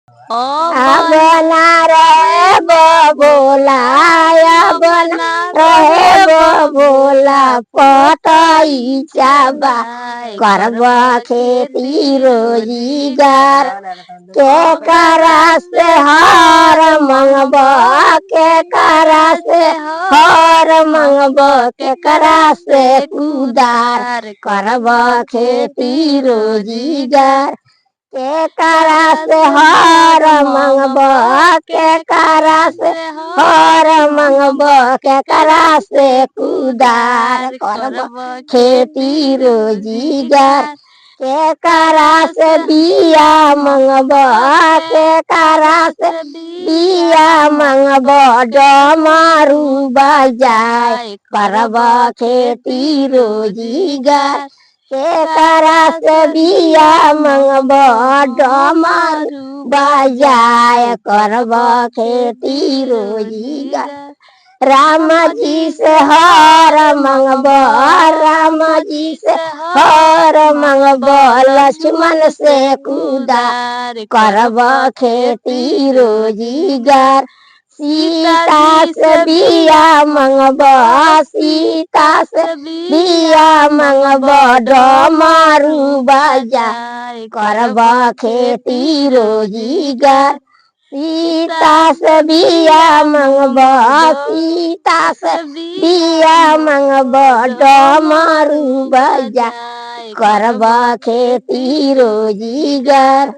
अब ना रे बबोला, अब ना रहे बबोला, पटई चाबा करब खेती रोजगार के करा से हर मंगब, के करा से हर मंगब, के करा से कुदार करब खेती रोजगार के करा से हर मंगब, के करा से हर मंगब, के करा से कुदार करब खेती रोजगार के करा से बिया मंगब, के करा से बिया मंगब, डमरू बजाय करब खेती रोजगार के करा से बिया मंगब, डमरू बजाय करब खेती रोजगार राम जी से हर मंगब, राम जी से हर मंगब, लक्ष्मण से कुदार करब खेती रोजगार सीता से बिया मंगब, सीता से बिया मंगब, डमरू बजाय करब खेती रोजगार सीता से बिया मंगब, सीता से बिया मंगब, डमरू बजाय करब खेती रोजगार।